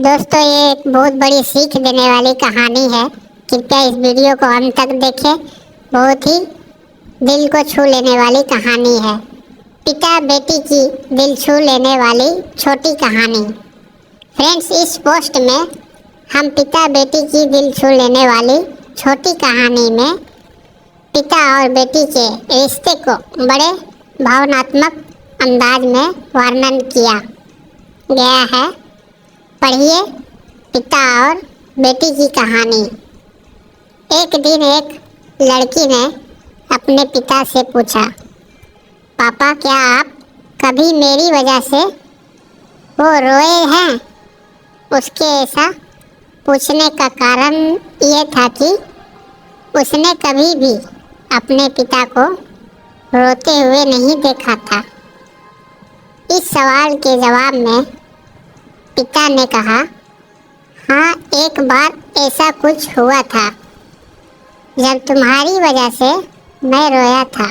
दोस्तों, ये एक बहुत बड़ी सीख देने वाली कहानी है। कृपया इस वीडियो को अंत तक देखें। बहुत ही दिल को छू लेने वाली कहानी है। पिता बेटी की दिल छू लेने वाली छोटी कहानी। फ्रेंड्स, इस पोस्ट में हम पिता बेटी की दिल छू लेने वाली छोटी कहानी में पिता और बेटी के रिश्ते को बड़े भावनात्मक अंदाज में वर्णन किया गया है। पढ़िए पिता और बेटी की कहानी। एक दिन एक लड़की ने अपने पिता से पूछा, पापा, क्या आप कभी मेरी वजह से वो रोए हैं? उसके ऐसा पूछने का कारण ये था कि उसने कभी भी अपने पिता को रोते हुए नहीं देखा था। इस सवाल के जवाब में पिता ने कहा, हाँ, एक बार ऐसा कुछ हुआ था जब तुम्हारी वजह से मैं रोया था।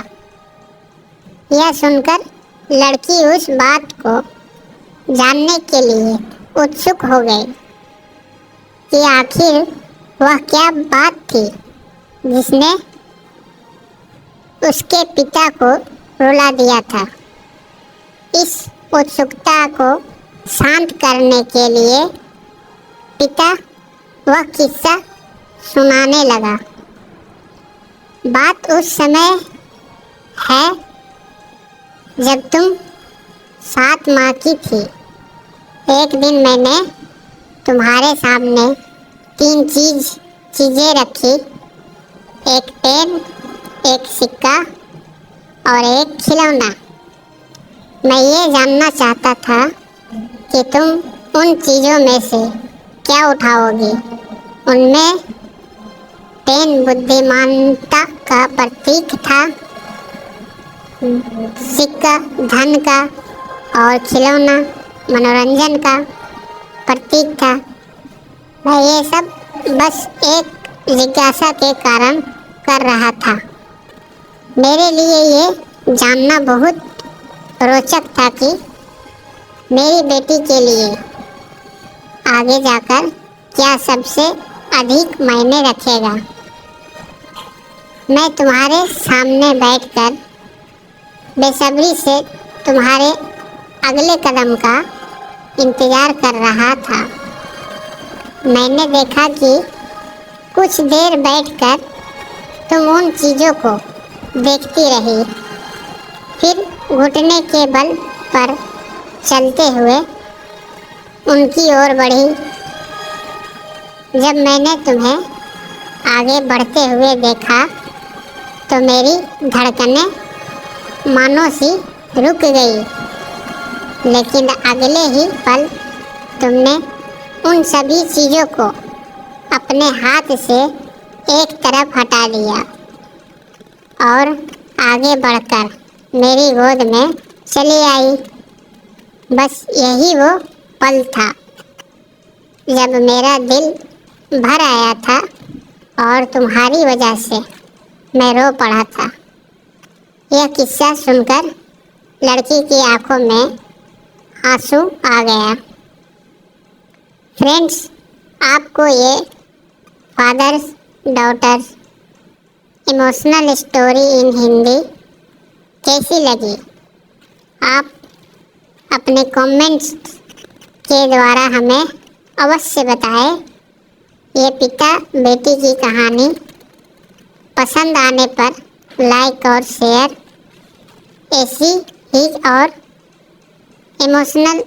यह सुनकर लड़की उस बात को जानने के लिए उत्सुक हो गई कि आखिर वह क्या बात थी जिसने उसके पिता को रुला दिया था। इस उत्सुकता को शांत करने के लिए पिता वह किस्सा सुनाने लगा। बात उस समय है जब तुम 7 माह की थी। एक दिन मैंने तुम्हारे सामने 3 चीज़ें रखी, एक पेन, एक सिक्का और एक खिलौना। मैं ये जानना चाहता था कि तुम उन चीज़ों में से क्या उठाओगी। उनमें पेन बुद्धिमानता का प्रतीक था, सिक्का धन का और खिलौना मनोरंजन का प्रतीक था। मैं ये सब बस एक जिज्ञासा के कारण कर रहा था। मेरे लिए ये जानना बहुत रोचक था कि मेरी बेटी के लिए आगे जाकर क्या सबसे अधिक मायने रखेगा। मैं तुम्हारे सामने बैठकर बेसब्री से तुम्हारे अगले कदम का इंतज़ार कर रहा था। मैंने देखा कि कुछ देर बैठकर तुम उन चीज़ों को देखती रही, फिर घुटने के बल पर चलते हुए उनकी ओर बढ़ी। जब मैंने तुम्हें आगे बढ़ते हुए देखा तो मेरी धड़कनें मानो सी रुक गई, लेकिन अगले ही पल तुमने उन सभी चीज़ों को अपने हाथ से एक तरफ हटा दिया और आगे बढ़कर मेरी गोद में चली आई। बस यही वो पल था जब मेरा दिल भर आया था और तुम्हारी वजह से मैं रो पड़ा था। यह किस्सा सुनकर लड़की की आंखों में आंसू आ गया। फ्रेंड्स, आपको ये fathers daughters emotional story in Hindi कैसी लगी? आप अपने कमेंट्स के द्वारा हमें अवश्य बताएं। ये पिता बेटी की कहानी पसंद आने पर लाइक और शेयर। ऐसी ही और emotional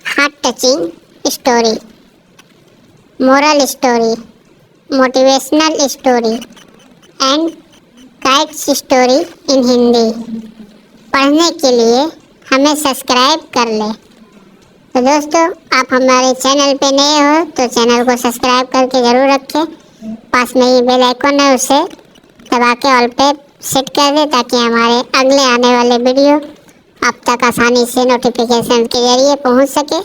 heart touching story, moral story, motivational story and kites story in Hindi पढ़ने के लिए हमें सब्सक्राइब कर लें। तो दोस्तों, आप हमारे चैनल पे नए हो तो चैनल को सब्सक्राइब करके ज़रूर रखें। पास में ही बेल आइकन है, उसे दबा के ऑल पे सेट कर दें ताकि हमारे अगले आने वाले वीडियो आप तक आसानी से नोटिफिकेशन के जरिए पहुंच सके।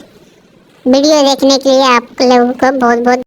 वीडियो देखने के लिए आप लोगों को बहुत बहुत